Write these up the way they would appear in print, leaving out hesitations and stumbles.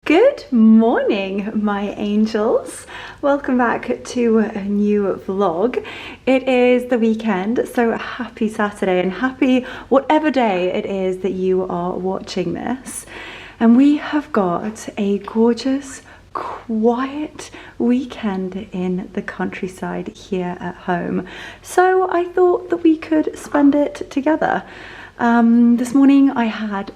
Good morning, my angels. Welcome back to a new vlog. It is the weekend, so happy Saturday and happy whatever day it is that you are watching this. And we have got a gorgeous, quiet weekend in the countryside here at home. So I thought that we could spend it together. This morning I had,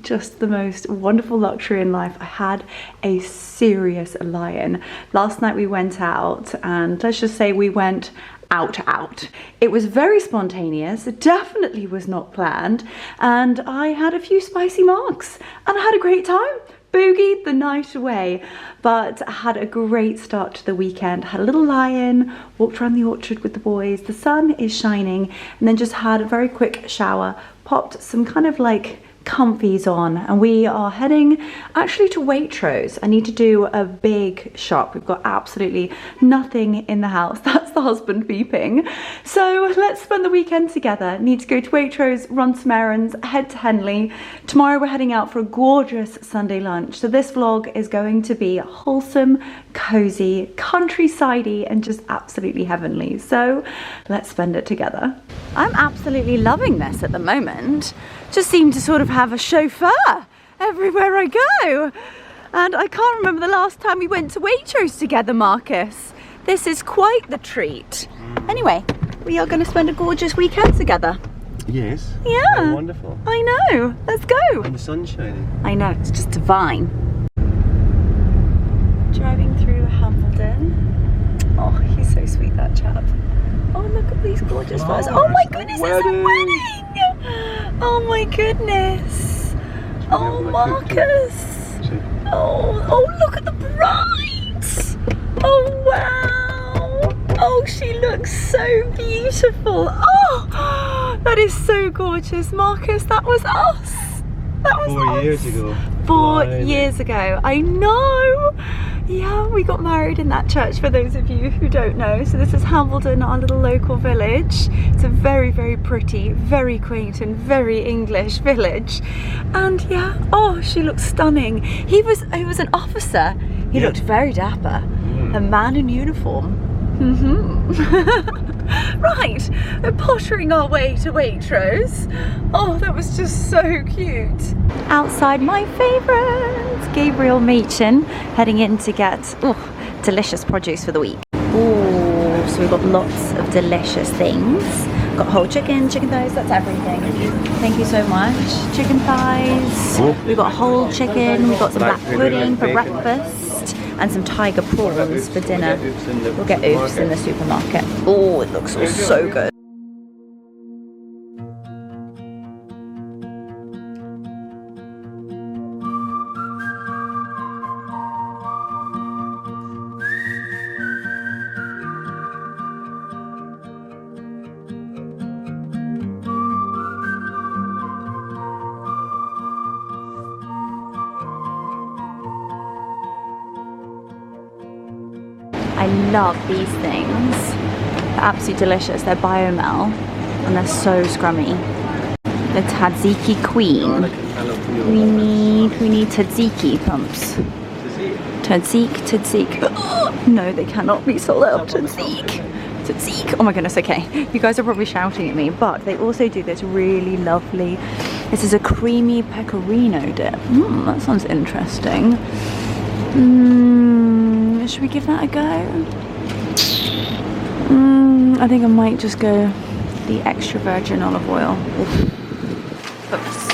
just the most wonderful luxury in life. I had a serious lion. Last night we went out and let's just say we went out. It was very spontaneous, it definitely was not planned, and I had a few spicy marks and I had a great time. Boogied the night away, but had a great start to the weekend. Had a little lie-in, walked around the orchard with the boys, the sun is shining, and then just had a very quick shower, popped some kind of like comfies on, and we are heading actually to Waitrose. I need to do a big shop. We've got absolutely nothing in the house. That's the husband beeping. So let's spend the weekend together. Need to go to Waitrose, run some errands, head to Henley. Tomorrow we're heading out for a gorgeous Sunday lunch. So this vlog is going to be wholesome, cozy, countrysidey, and just absolutely heavenly. So let's spend it together. I'm absolutely loving this at the moment. Just seem to sort of have a chauffeur everywhere I go. And I can't remember the last time we went to Waitrose together, Marcus. This is quite the treat. Anyway, we are going to spend a gorgeous weekend together. Yes. Yeah. Oh, wonderful. I know. Let's go. And the sun's shining. I know, it's just divine. Driving through Hambledon. Oh, he's so sweet, that chap. Oh, look at these gorgeous flowers. Oh my goodness, it's a wedding! Oh my goodness. Oh, Marcus. Oh, look at the bride. Oh, wow. Oh, she looks so beautiful. Oh, that is so gorgeous. Marcus, that was us. That was 4 years ago. 4 years ago. I know. Yeah, we got married in that church, for those of you who don't know. So this is Hambledon, our little local village. It's a very, very pretty, very quaint and very English village. And yeah, oh, she looks stunning. He was an officer. He looked very dapper. A man in uniform. Right, we're pottering our way to Waitrose. Oh, that was just so cute. Outside, my favourite, Gabriel Machin, heading in to get delicious produce for the week. Oh, so we've got lots of delicious things. Got whole chicken thighs, that's everything. Thank you so much. Chicken thighs, we've got whole chicken, we've got some black pudding for breakfast, and some tiger prawns for dinner. We'll get oofs in the supermarket. Oh, it looks so good. I love these things. They're absolutely delicious. They're biomel and they're so scrummy. The tzatziki queen. We need tzatziki pumps. Tzatziki. No, they cannot be sold out. Tzatziki. Oh my goodness, okay. You guys are probably shouting at me, but they also do this really lovely, this is a creamy pecorino dip. That sounds interesting. Should we give that a go? I think I might just go the extra virgin olive oil. Oops.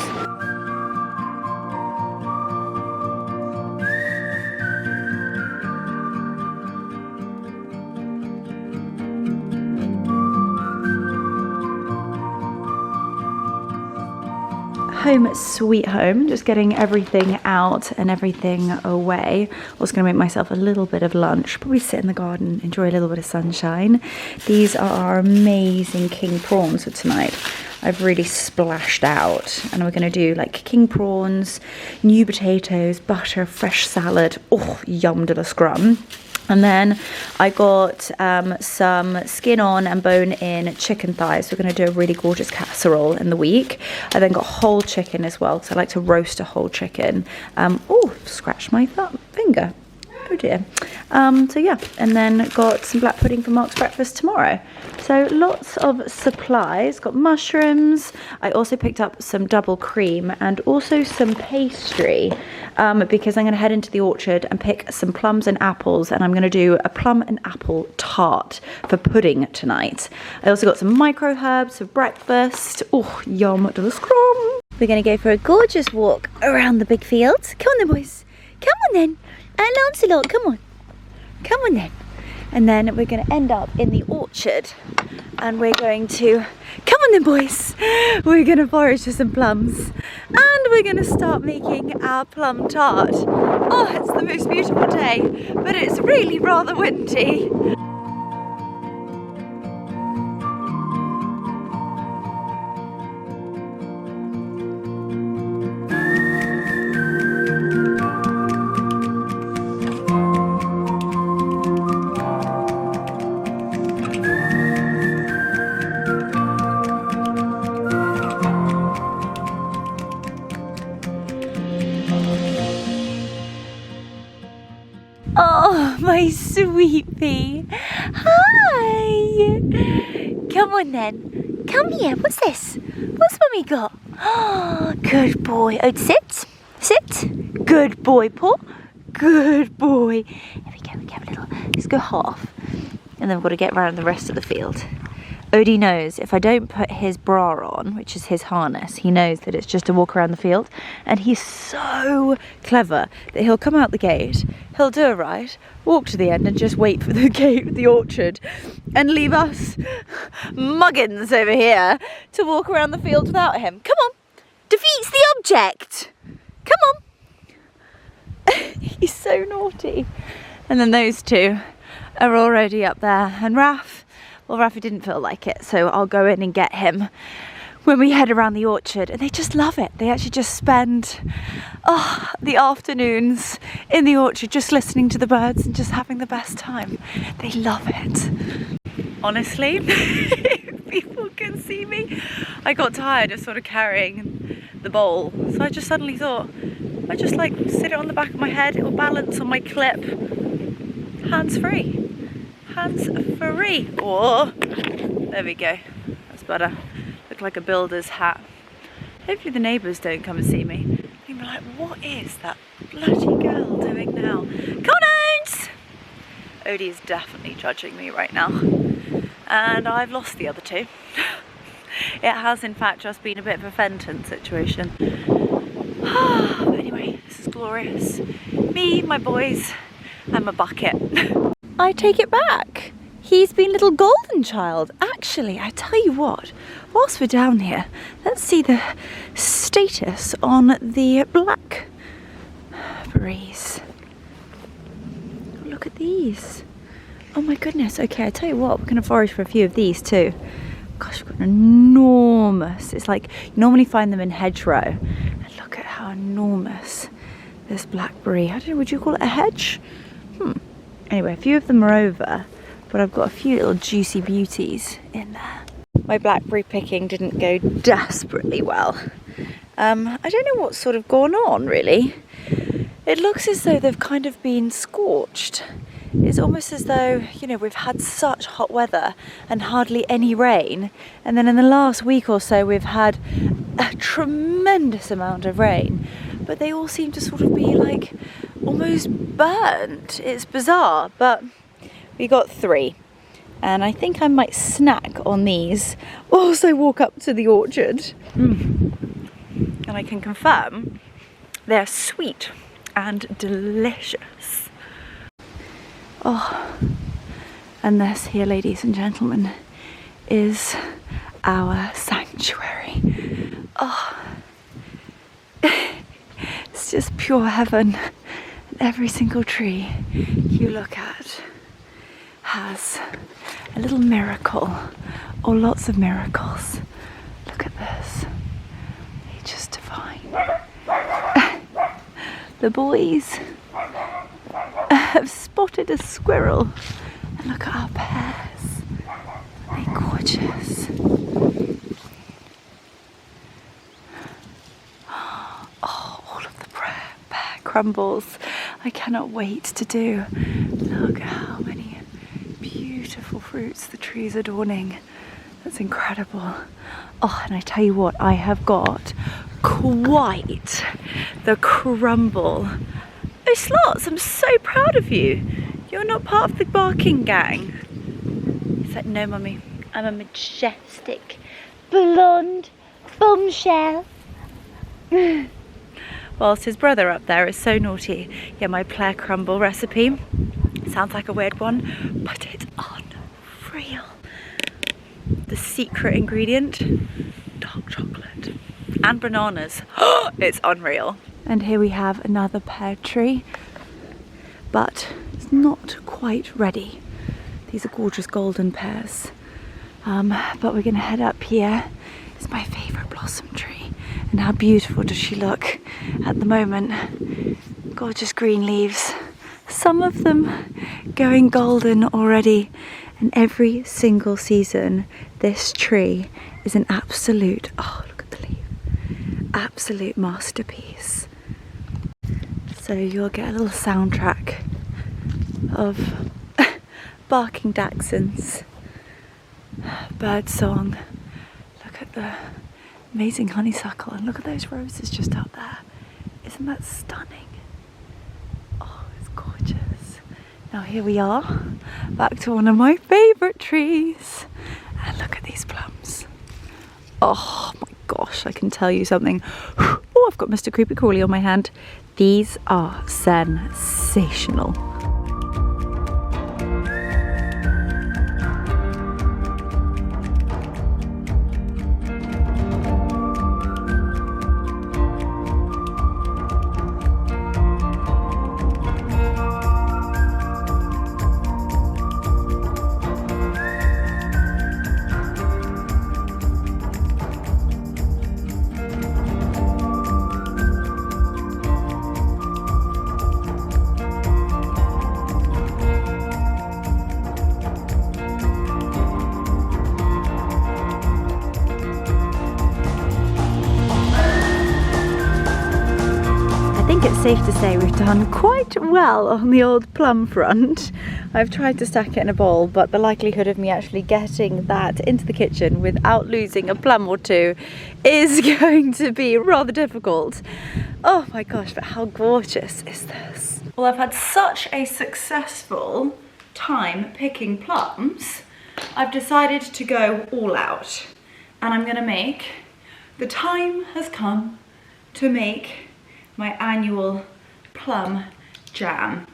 Home sweet home, just getting everything out and everything away. I was going to make myself a little bit of lunch, probably sit in the garden, enjoy a little bit of sunshine. These are our amazing king prawns for tonight. I've really splashed out, and we're going to do like king prawns, new potatoes, butter, fresh salad. Oh, yum de la scrum. And then I got some skin on and bone in chicken thighs. We're going to do a really gorgeous casserole in the week. I then got whole chicken as well, because I like to roast a whole chicken. Oh, scratched my finger. Oh dear. So yeah, and then got some black pudding for Mark's breakfast tomorrow. So lots of supplies. Got mushrooms. I also picked up some double cream and also some pastry, because I'm going to head into the orchard and pick some plums and apples, and I'm going to do a plum and apple tart for pudding tonight. I also got some micro herbs for breakfast. Oh, yum to the scrum. We're going to go for a gorgeous walk around the big field. Come on then, boys. Come on then. And Lancelot, come on. Come on then. And then we're going to end up in the orchard. And we're going to... Come on then, boys. We're going to forage for some plums. And we're going to start making our plum tart. Oh, it's the most beautiful day. But it's really rather windy. Oh, my sweetie. Hi. Come on then. Come here. What's this? What's Mummy got? Oh, good boy. Oh, sit. Sit. Good boy, Paul. Good boy. Here we go. We get a little. Let's go half. And then we've got to get around the rest of the field. Odie knows if I don't put his bra on, which is his harness, he knows that it's just to walk around the field. And he's so clever that he'll come out the gate, he'll do a right, walk to the end and just wait for the gate of the orchard and leave us muggins over here to walk around the field without him. Come on, defeats the object. Come on. He's so naughty. And then those two are already up there. And Raph, well, Rafi didn't feel like it, so I'll go in and get him when we head around the orchard. And they just love it. They actually just spend the afternoons in the orchard just listening to the birds and just having the best time. They love it. Honestly, if people can see me, I got tired of sort of carrying the bowl. So I just suddenly thought, I just like sit it on the back of my head, it will balance on my clip, hands free. Hands free. Oh, there we go. That's better. Look like a builder's hat. Hopefully the neighbours don't come and see me. They'll be like, what is that bloody girl doing now? Come on out! Odie is definitely judging me right now. And I've lost the other two. It has in fact just been a bit of a Fenton situation. But anyway, this is glorious. Me, my boys, and my bucket. I take it back. He's been little golden child. Actually, I tell you what, whilst we're down here, let's see the status on the blackberries. Look at these. Oh my goodness. Okay, I tell you what, we're going to forage for a few of these too. Gosh, we've got an enormous, it's like you normally find them in hedgerow. And look at how enormous this blackberry, I don't know, would you call it a hedge? Anyway, a few of them are over, but I've got a few little juicy beauties in there. My blackberry picking didn't go desperately well. I don't know what's sort of gone on, really. It looks as though they've kind of been scorched. It's almost as though, you know, we've had such hot weather and hardly any rain. And then in the last week or so, we've had a tremendous amount of rain. But they all seem to sort of be like almost burnt. It's bizarre, but we got 3. And I think I might snack on these whilst I walk up to the orchard. And I can confirm they're sweet and delicious. Oh, and this here, ladies and gentlemen, is our sanctuary. Oh, it's just pure heaven. Every single tree you look at has a little miracle, or lots of miracles. Look at this. They're just divine. The boys have spotted a squirrel. And look at our pears. They're gorgeous. Oh, all of the pear crumbles. I cannot wait to do. Look at how many beautiful fruits the trees are adorning. That's incredible. Oh, and I tell you what, I have got quite the crumble. Oh, Slots, I'm so proud of you. You're not part of the barking gang. He's like, no, mummy, I'm a majestic blonde bombshell. Whilst his brother up there is so naughty. Yeah, my pear crumble recipe. Sounds like a weird one, but it's unreal. The secret ingredient, dark chocolate and bananas. It's unreal. And here we have another pear tree, but it's not quite ready. These are gorgeous golden pears. But we're gonna head up here. It's my favorite blossom tree. And how beautiful does she look at the moment? Gorgeous green leaves. Some of them going golden already. And every single season, this tree is an absolute, oh, look at the leaf, absolute masterpiece. So you'll get a little soundtrack of barking dachshunds, bird song. Look at the amazing honeysuckle, and look at those roses just out there. Isn't that stunning? Oh, it's gorgeous. Now here we are, back to one of my favourite trees. And look at these plums. Oh my gosh, I can tell you something. Oh, I've got Mr. Creepy Crawly on my hand. These are sensational. It's safe to say we've done quite well on the old plum front. I've tried to stack it in a bowl, but the likelihood of me actually getting that into the kitchen without losing a plum or two is going to be rather difficult. Oh my gosh, but how gorgeous is this? Well, I've had such a successful time picking plums, I've decided to go all out. And I'm gonna make, the time has come to make my annual plum jam.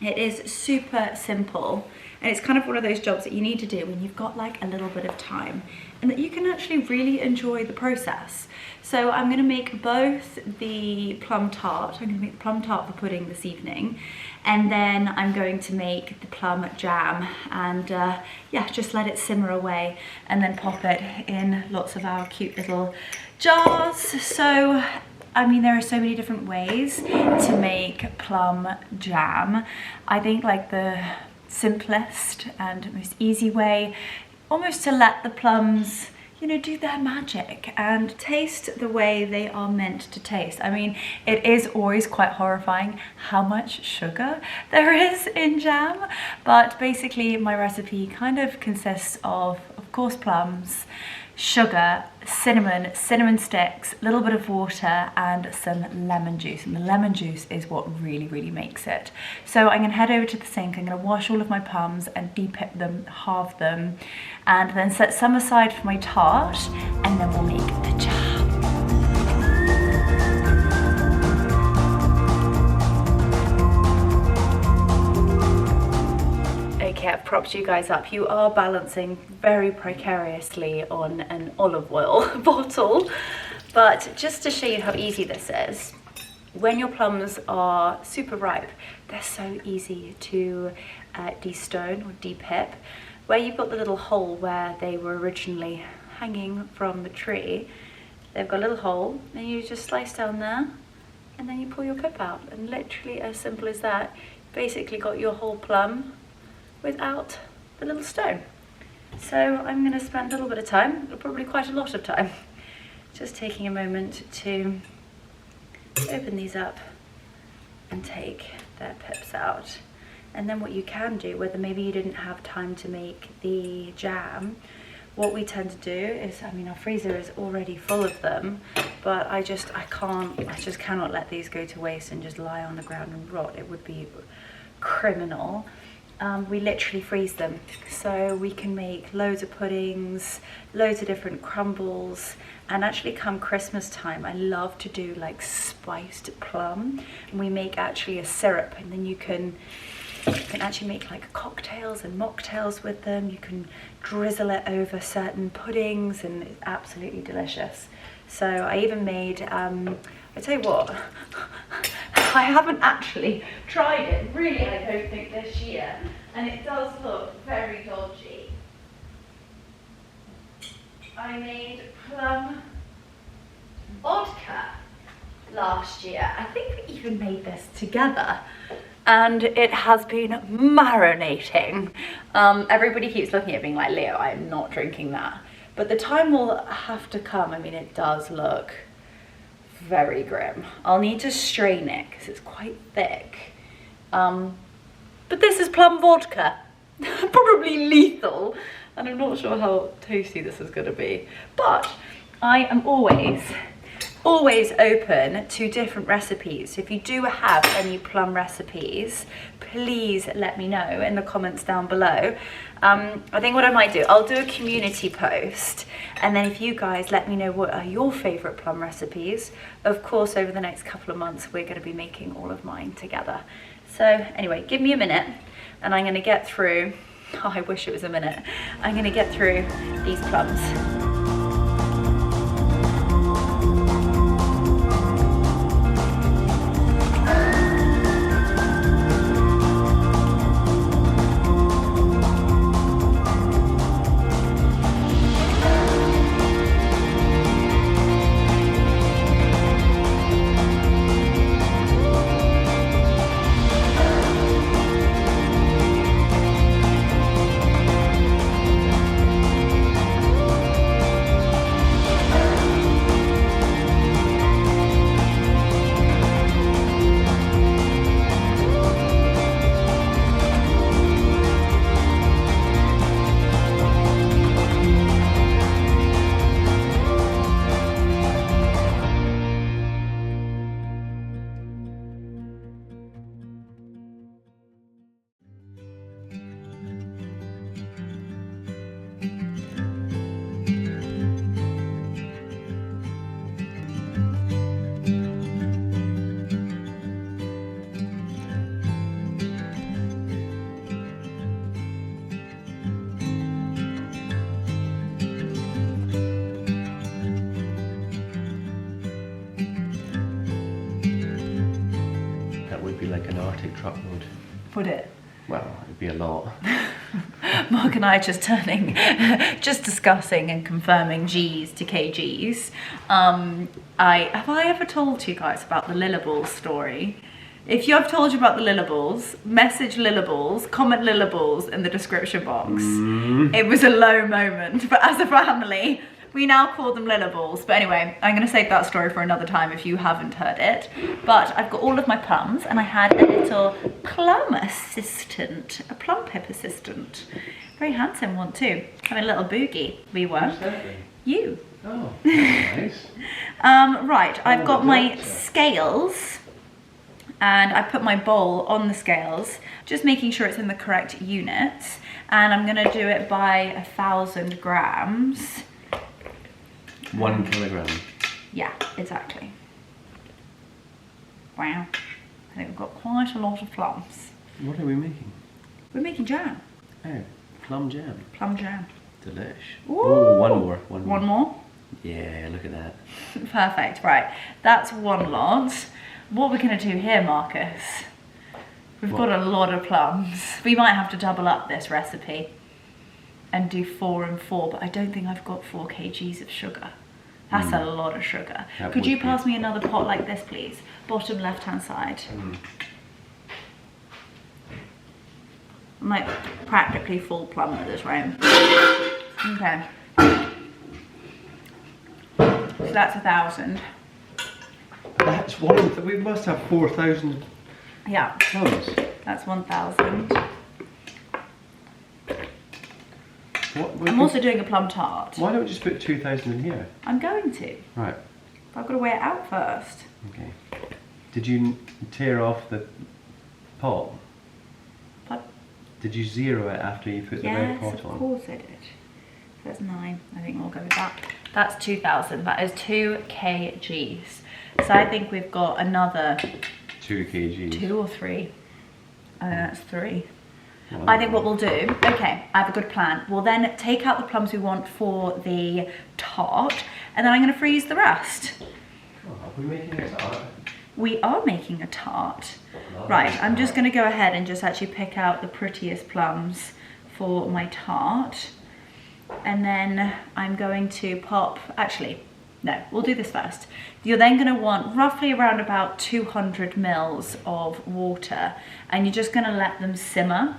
It is super simple, and it's kind of one of those jobs that you need to do when you've got like a little bit of time and that you can actually really enjoy the process. So I'm gonna make both the plum tart, I'm gonna make the plum tart for pudding this evening, and then I'm going to make the plum jam and yeah, just let it simmer away and then pop it in lots of our cute little jars. So I mean, there are so many different ways to make plum jam. I think like the simplest and most easy way, almost to let the plums, you know, do their magic and taste the way they are meant to taste. I mean, it is always quite horrifying how much sugar there is in jam, but basically my recipe kind of consists of course, plums, sugar, cinnamon sticks, a little bit of water and some lemon juice, and the lemon juice is what really makes it. So I'm gonna head over to the sink, I'm gonna wash all of my plums and de-pip them, halve them, and then set some aside for my tart, and then we'll make the jam. Okay, I've propped you guys up. You are balancing very precariously on an olive oil bottle, but just to show you how easy this is, when your plums are super ripe, they're so easy to de-stone or de-pip. Where you've got the little hole where they were originally hanging from the tree, they've got a little hole, and you just slice down there, and then you pull your pip out, and literally as simple as that, basically got your whole plum without the little stone. So I'm going to spend a little bit of time, probably quite a lot of time, just taking a moment to open these up and take their pips out. And then what you can do, whether maybe you didn't have time to make the jam, what we tend to do is, I mean, our freezer is already full of them, but I just cannot let these go to waste and just lie on the ground and rot. It would be criminal. We literally freeze them, so we can make loads of puddings, loads of different crumbles, and actually come Christmas time, I love to do like spiced plum, and we make actually a syrup, and then you can actually make like cocktails and mocktails with them. You can drizzle it over certain puddings, and it's absolutely delicious. So I even made, I tell you what, I haven't actually tried it, really, I don't think, this year, and it does look very dodgy. I made plum vodka last year. I think we even made this together, and it has been marinating. Everybody keeps looking at me like, Leo, I am not drinking that. But the time will have to come. I mean, it does look very grim. I'll need to strain it because it's quite thick. But this is plum vodka. Probably lethal. And I'm not sure how tasty this is gonna be. But I am always open to different recipes. So if you do have any plum recipes, please let me know in the comments down below. I think what I might do, I'll do a community post, and then if you guys let me know what are your favorite plum recipes, of course over the next couple of months we're going to be making all of mine together. So anyway, give me a minute and I'm going to get through, oh, I wish it was a minute, I'm going to get through these plums. Truckload. Would it? Well, it'd be a lot. Mark and I just discussing and confirming G's to KG's. Have I ever told you guys about the Lilyballs story? If you have told you about the Lilyballs, message Lilyballs, comment Lilyballs in the description box. It was a low moment, but as a family, we now call them Lilyballs. But anyway, I'm going to save that story for another time if you haven't heard it. But I've got all of my plums, and I had a little plum assistant, a plum pip assistant. Very handsome one too. Having a little boogie, we were. Who's that then? You. Oh, nice. Right, I've got my scales, and I put my bowl on the scales, just making sure it's in the correct units. And I'm going to do it by 1,000 grams. 1 kilogram. Yeah, exactly. Wow. I think we've got quite a lot of plums. What are we making? We're making jam. Oh, plum jam. Plum jam. Delish. Ooh. Oh, one more. One more? Yeah, look at that. Perfect. Right, that's one lot. What we're going to do here, Marcus, we've got a lot of plums. We might have to double up this recipe and do 4 and 4, but I don't think I've got 4 kgs of sugar. That's a lot of sugar. Could you pass me another pot like this, please? Bottom left-hand side. I'm like practically full plum at this rate. Okay. So that's 1,000. That's one. We must have 4,000 Yeah. plums. That's 1,000. What, I'm also doing a plum tart. Why don't we just put 2,000 in here? I'm going to. Right. But I've got to weigh it out first. Okay. Did you tear off the pot? But Did you zero it after you put the red pot on? Yes, of course I did. That's 9. I think we'll go with that. That's 2,000. That is 2 kgs. So I think we've got another 2 kgs. 2 or 3. I think that's 3. Wow. I think what we'll do, okay, I have a good plan. We'll then take out the plums we want for the tart, and then I'm going to freeze the rest. Oh, are we making a tart? We are making a tart. Right, I'm just going to go ahead and just actually pick out the prettiest plums for my tart. And then I'm going to pop, actually, no, we'll do this first. You're then going to want roughly around about 200 mils of water, and you're just going to let them simmer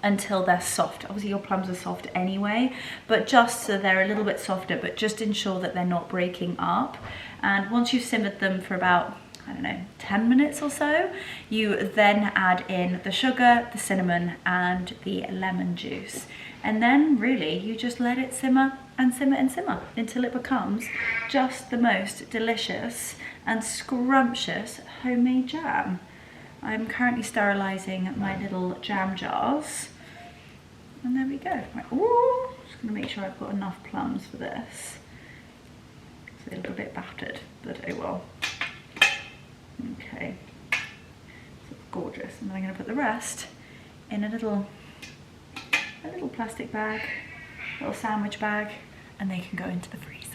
until they're soft. Obviously your plums are soft anyway, but just so they're a little bit softer, but just ensure that they're not breaking up. And once you've simmered them for about, I don't know, 10 minutes or so, you then add in the sugar, the cinnamon, and the lemon juice. And then really you just let it simmer and simmer and simmer until it becomes just the most delicious and scrumptious homemade jam. I'm currently sterilising my little jam jars. And there we go. Right. Ooh, just gonna make sure I've got enough plums for this. So they look a bit battered, but oh well. Okay, so gorgeous. And then I'm gonna put the rest in a little plastic bag, little sandwich bag, and they can go into the freezer.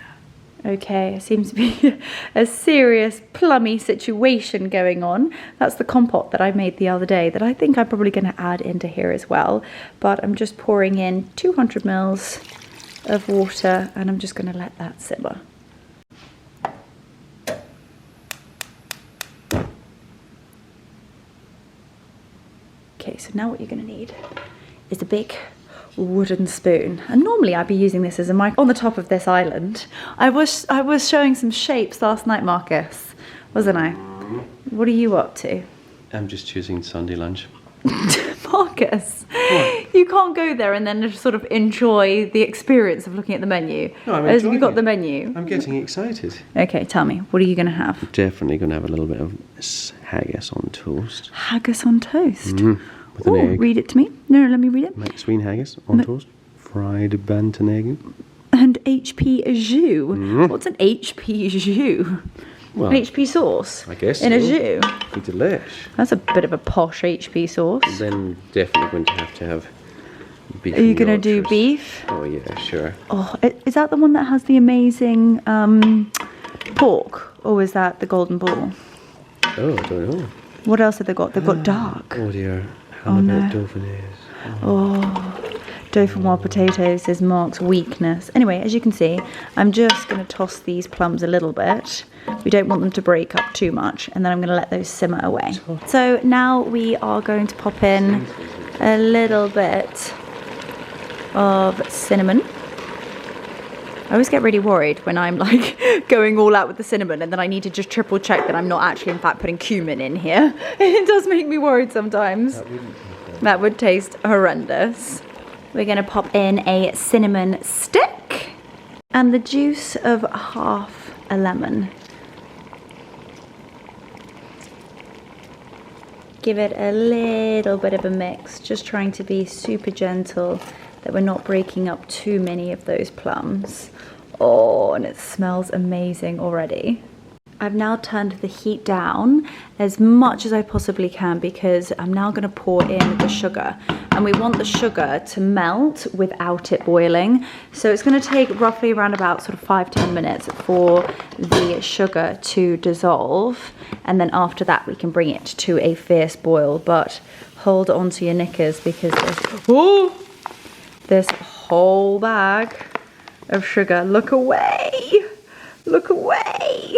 Okay, it seems to be a serious plummy situation going on. That's the compote that I made the other day that I think I'm probably going to add into here as well. But I'm just pouring in 200 mils of water and I'm just going to let that simmer. Okay, so now what you're going to need is a big wooden spoon, and normally I'd be using this as a mic on the top of this island. I was showing some shapes last night, Marcus, wasn't I? What are you up to? I'm just choosing Sunday lunch. Marcus, what? You can't go there and then just sort of enjoy the experience of looking at the menu. No, I'm As enjoying you got it. the menu. I'm getting excited. Okay, tell me, what are you going to have? Definitely going to have a little bit of haggis on toast. Haggis on toast. With an egg. Read it to me. No, let me read it. Maxween haggis on toast. Fried bantanegg. And HP jus. What's an HP jus? Well, HP sauce? I guess in a so. jus? Be delish. That's a bit of a posh HP sauce. Then definitely going to have beef. Are you and going to do Yorkshires. beef? Oh yeah, sure. Oh, is that the one that has the amazing pork? Or is that the golden ball? Oh, I don't know. What else have they got? They've got dark. Oh dear. Oh, no. Dauphinese. Oh, Dauphinoise potatoes is Mark's weakness. Anyway, as you can see, I'm just going to toss these plums a little bit. We don't want them to break up too much, and then I'm going to let those simmer away. So now we are going to pop in a little bit of cinnamon. I always get really worried when I'm like going all out with the cinnamon and then I need to just triple check that I'm not actually in fact putting cumin in here. It does make me worried sometimes. That would taste horrendous. We're going to pop in a cinnamon stick and the juice of half a lemon. Give it a little bit of a mix, just trying to be super gentle that we're not breaking up too many of those plums. Oh, and it smells amazing already. I've now turned the heat down as much as I possibly can because I'm now going to pour in the sugar, and we want the sugar to melt without it boiling. So it's going to take roughly around about sort of 5-10 minutes for the sugar to dissolve, and then after that we can bring it to a fierce boil. But hold on to your knickers because this whole bag of sugar, look away, look away.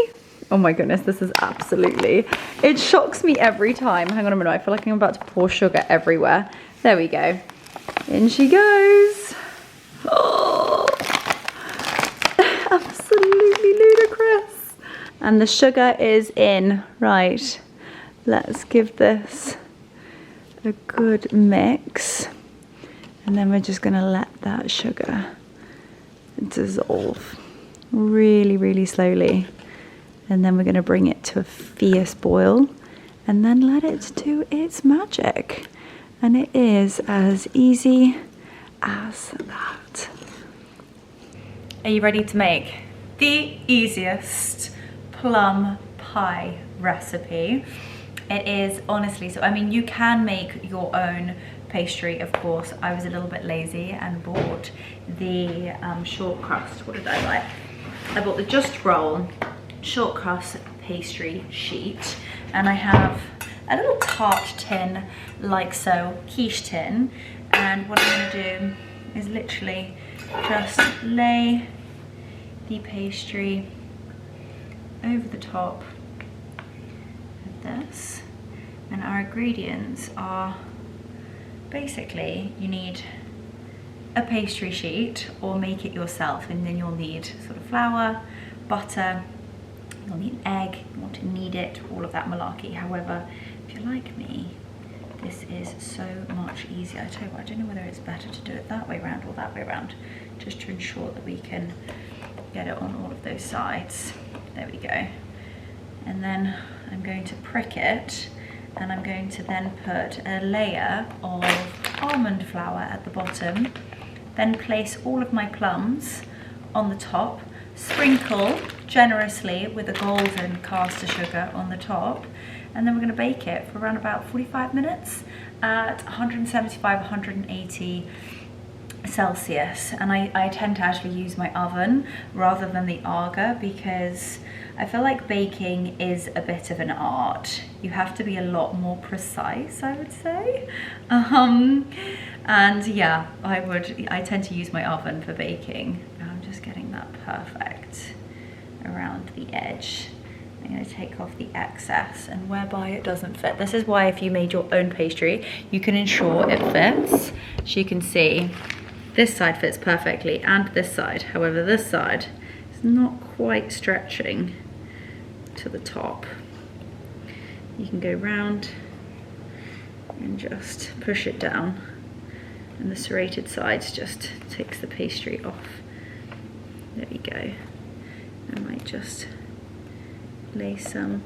Oh my goodness, this is absolutely, it shocks me every time. Hang on a minute, I feel like I'm about to pour sugar everywhere. There we go. In she goes. Oh, absolutely ludicrous. And the sugar is in. Right, let's give this a good mix. And then we're just gonna let that sugar dissolve really, really slowly. And then we're gonna bring it to a fierce boil and then let it do its magic. And it is as easy as that. Are you ready to make the easiest plum pie recipe? It is honestly, so I mean, you can make your own pastry, of course. I was a little bit lazy and bought the short crust. What did I buy? I bought the Just Roll short crust pastry sheet, and I have a little tart tin like so, quiche tin, and what I'm going to do is literally just lay the pastry over the top of this. And our ingredients are basically, you need a pastry sheet or make it yourself, and then you'll need sort of flour, butter, you'll need an egg, you want to knead it, all of that malarkey. However, if you're like me, this is so much easier. I tell you what, I don't know whether it's better to do it that way around or that way around, just to ensure that we can get it on all of those sides. There we go. And then I'm going to prick it, and I'm going to then put a layer of almond flour at the bottom, then place all of my plums on the top, sprinkle generously with a golden caster sugar on the top, and then we're going to bake it for around about 45 minutes at 175, 180 Celsius. And I tend to actually use my oven rather than the Aga, because I feel like baking is a bit of an art. You have to be a lot more precise, I would say. And yeah, I tend to use my oven for baking. I'm just getting that perfect around the edge. I'm going to take off the excess and whereby it doesn't fit. This is why if you made your own pastry, you can ensure it fits. As you can see, this side fits perfectly and this side. However, this side is not quite stretching to the top. You can go round and just push it down, and the serrated sides just takes the pastry off. There we go. I might just lay some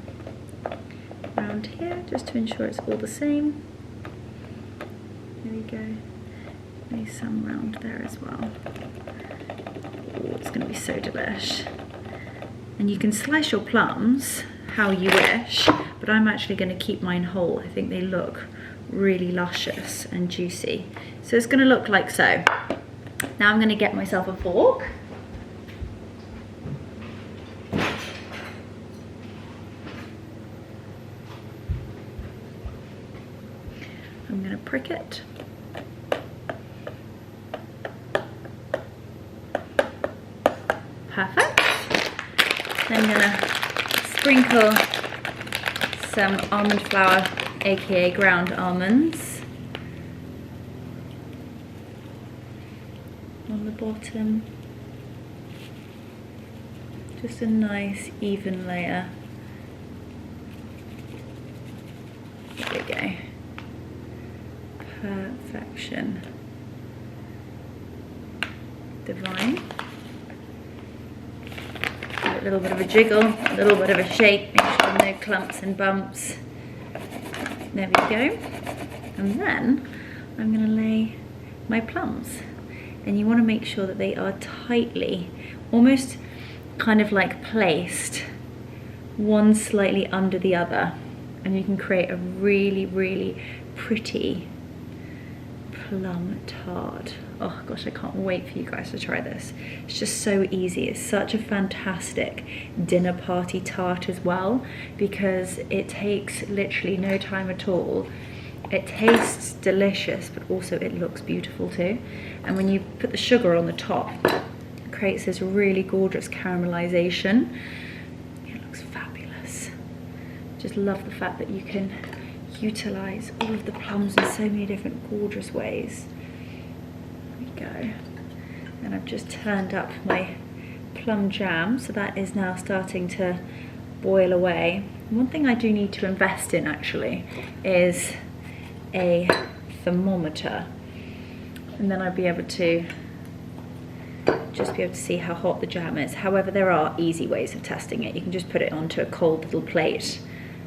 around here just to ensure it's all the same. There we go. Lay some round there as well. Oh, it's going to be so delish. And you can slice your plums how you wish, but I'm actually going to keep mine whole. I think they look really luscious and juicy. So it's going to look like so. Now I'm going to get myself a fork. I'm going to prick it. Perfect. Then I'm going to sprinkle some almond flour, aka ground almonds, on the bottom. Just a nice even layer. There we go. Perfection. Divine. A little bit of a jiggle, a little bit of a shake, make sure no clumps and bumps. There we go. And then I'm going to lay my plums. And you want to make sure that they are tightly, almost kind of like placed, one slightly under the other. And you can create a really, really pretty plum tart. Oh gosh, I can't wait for you guys to try this. It's just so easy. It's such a fantastic dinner party tart as well, because it takes literally no time at all. It tastes delicious, but also it looks beautiful too. And when you put the sugar on the top, it creates this really gorgeous caramelization. It looks fabulous. Just love the fact that you can utilize all of the plums in so many different gorgeous ways. There we go. And I've just turned up my plum jam, so that is now starting to boil away. One thing I do need to invest in actually is a thermometer, and then I'll be able to see how hot the jam is. However, there are easy ways of testing it. You can just put it onto a cold little plate,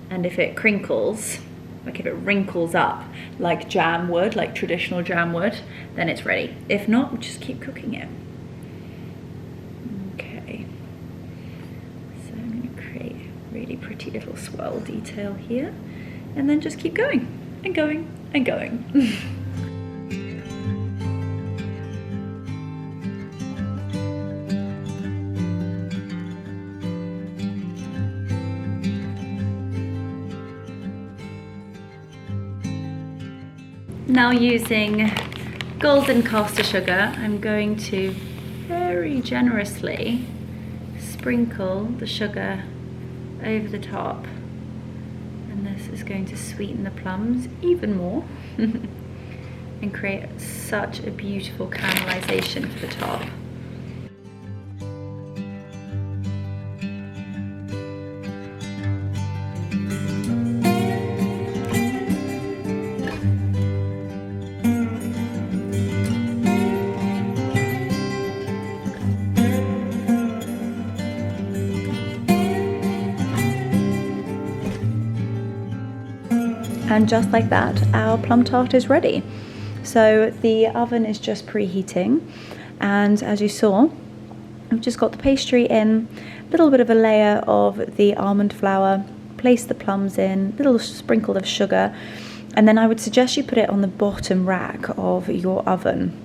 and if it crinkles, like if it wrinkles up like jam would, like traditional jam would, then it's ready. If not, just keep cooking it. Okay, so I'm going to create a really pretty little swirl detail here, and then just keep going and going and going. Now using golden caster sugar, I'm going to very generously sprinkle the sugar over the top, and this is going to sweeten the plums even more and create such a beautiful caramelization for the top. And just like that, our plum tart is ready. So the oven is just preheating, and as you saw, I've just got the pastry in, a little bit of a layer of the almond flour, place the plums in, a little sprinkle of sugar, and then I would suggest you put it on the bottom rack of your oven.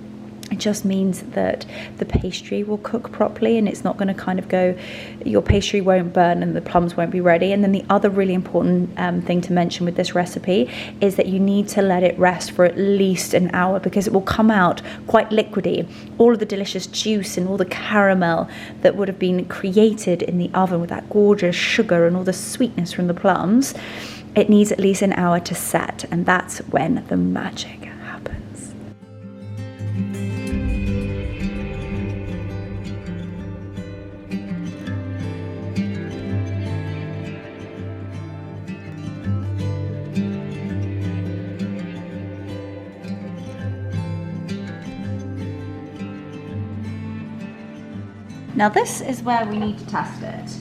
It just means that the pastry will cook properly, and it's not going to kind of go, your pastry won't burn and the plums won't be ready. And then the other really important thing to mention with this recipe is that you need to let it rest for at least an hour, because it will come out quite liquidy. All of the delicious juice and all the caramel that would have been created in the oven with that gorgeous sugar and all the sweetness from the plums, it needs at least an hour to set, and that's when the magic happens. Now this is where we need to test it.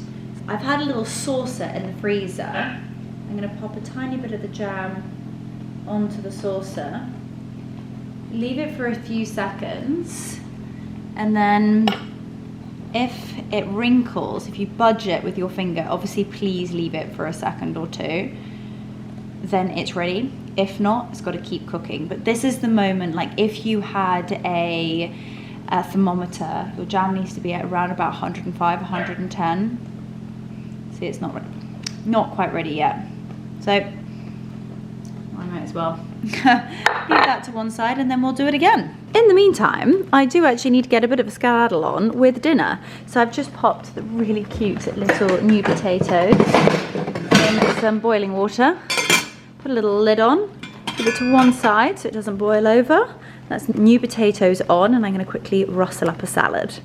I've had a little saucer in the freezer. I'm going to pop a tiny bit of the jam onto the saucer, leave it for a few seconds, and then if it wrinkles, if you budge it with your finger, obviously please leave it for a second or two, then it's ready. If not, it's got to keep cooking. But this is the moment, like if you had a thermometer, your jam needs to be at around about 105, 110. See, it's not ready, not quite ready yet. So I might as well leave that to one side, and then we'll do it again. In the meantime, I do actually need to get a bit of a skedaddle on with dinner. So I've just popped the really cute little new potatoes in some boiling water, put a little lid on, give it to one side so it doesn't boil over. That's new potatoes on, and I'm going to quickly rustle up a salad.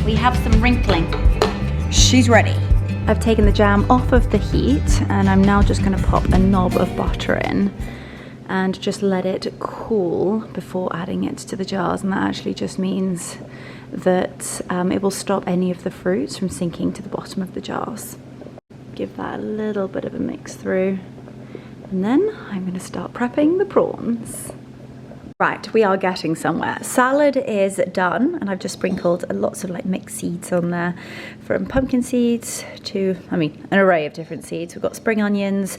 We have some wrinkling. She's ready. I've taken the jam off of the heat, and I'm now just going to pop a knob of butter in and just let it cool before adding it to the jars. And that actually just means that it will stop any of the fruits from sinking to the bottom of the jars. Give that a little bit of a mix through, And then I'm going to start prepping the prawns. Right, we are getting somewhere. Salad is done, and I've just sprinkled lots of like mixed seeds on there, from pumpkin seeds to, an array of different seeds. We've got spring onions,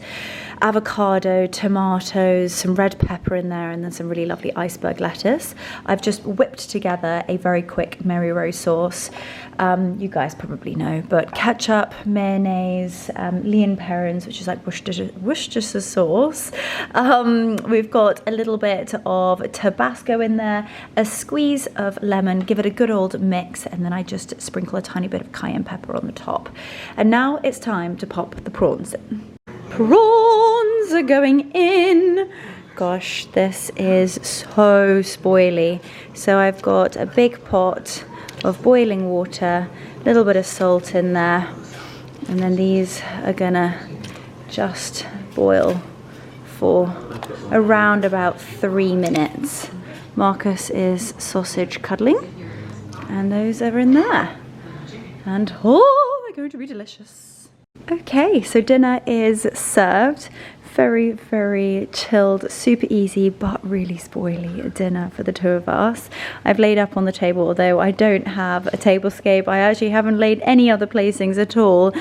avocado, tomatoes, some red pepper in there, and then some really lovely iceberg lettuce. I've just whipped together a very quick Mary Rose sauce. You guys probably know, but ketchup, mayonnaise, Leon Perrins, which is like Worcestershire sauce. We've got a little bit of Tabasco in there, a squeeze of lemon, give it a good old mix, and then I just sprinkle a tiny bit of cayenne pepper on the top. And now it's time to pop the prawns in. Prawns are going in. Gosh, this is so spoily. So I've got a big pot of boiling water, a little bit of salt in there, and then these are gonna just boil for around about 3 minutes. Marcus is sausage cuddling, and those are in there. And oh, they're going to be delicious. Okay, so dinner is served. Very, very chilled, super easy, but really spoily dinner for the two of us. I've laid up on the table, although I don't have a tablescape. I actually haven't laid any other placings at all,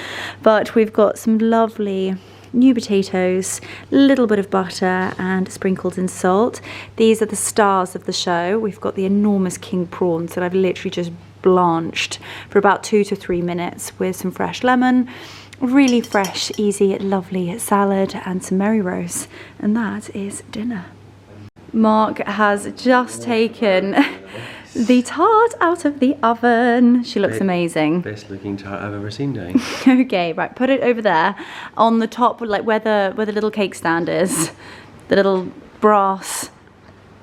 but we've got some lovely new potatoes, a little bit of butter, and sprinkled in salt. These are the stars of the show. We've got the enormous king prawns that I've literally just blanched for about 2 to 3 minutes with some fresh lemon. Really fresh, easy, lovely salad and some Mary Rose, and that is dinner. Mark has just taken the tart out of the oven. She looks amazing. Best looking tart I've ever seen, Dane. Okay, right, put it over there on the top, like where the little cake stand is, the little brass.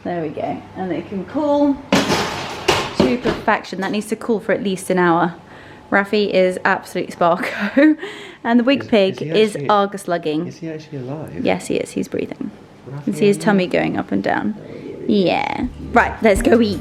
There we go, and it can cool to perfection. That needs to cool for at least an hour. Rafi is absolutely sparko, and the wig pig is Argus lugging. Is he actually alive? Yes, he is. He's breathing. You can see his tummy going up and down. Yeah. Right, let's go eat.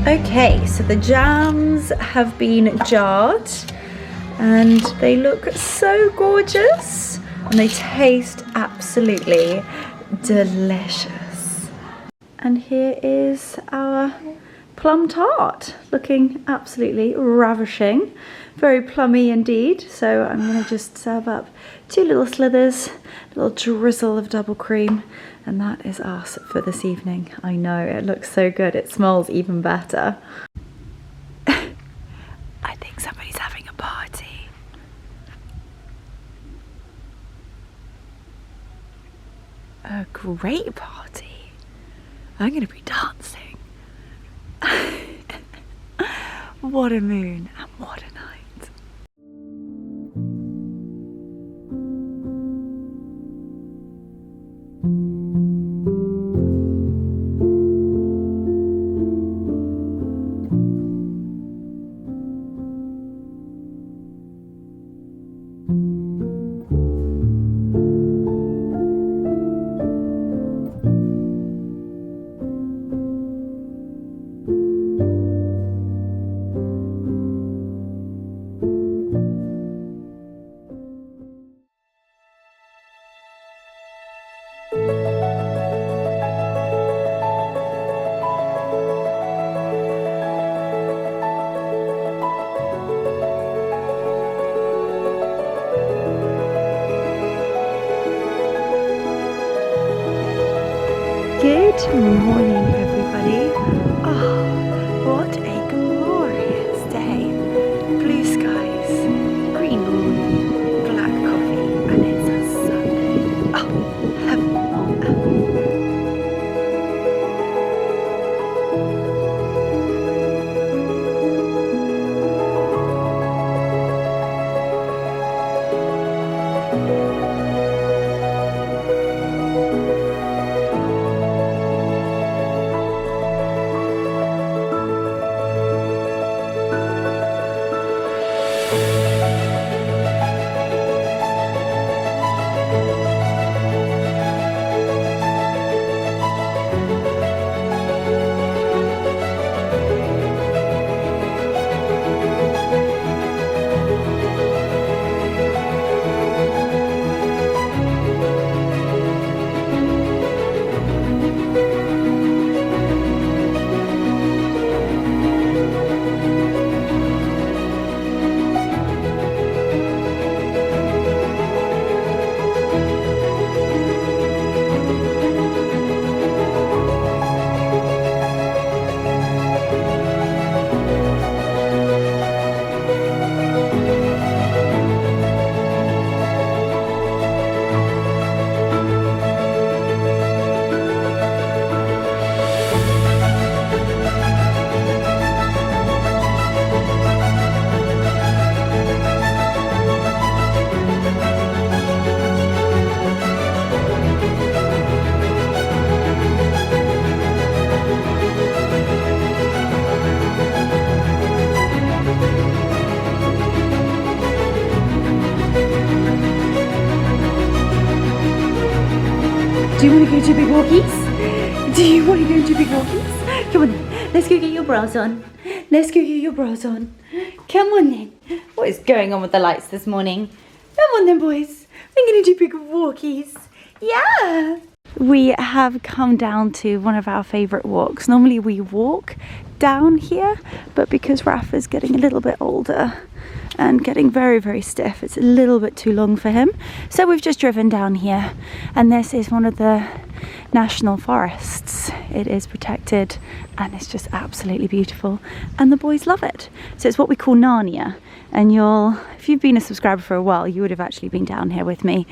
Okay, so the jams have been jarred and they look so gorgeous and they taste absolutely delicious. And here is our plum tart, looking absolutely ravishing, very plummy indeed. So I'm going to just serve up 2 little slithers, a little drizzle of double cream, and that is us for this evening. I know, it looks so good. It smells even better. I think somebody's having a party. A great party. I'm going to be dancing. What a moon and what a night. Good morning, everybody. Oh, what a glorious day. Blue skies, green moon, black coffee, and it's a Sunday. Oh, heaven. Do you want to go to big walkies? Do you want to go to big walkies? Come on then. Let's go get your bras on. Let's go get your bras on. Come on then. What is going on with the lights this morning? Come on then, boys. We're going to do big walkies. Yeah. We have come down to one of our favourite walks. Normally we walk down here, but because Rafa's getting a little bit older and getting very, very stiff, it's a little bit too long for him. So we've just driven down here, and this is one of the national forests. It is protected and it's just absolutely beautiful, and the boys love it. So it's what we call Narnia, and if you've been a subscriber for a while, you would have actually been down here with me,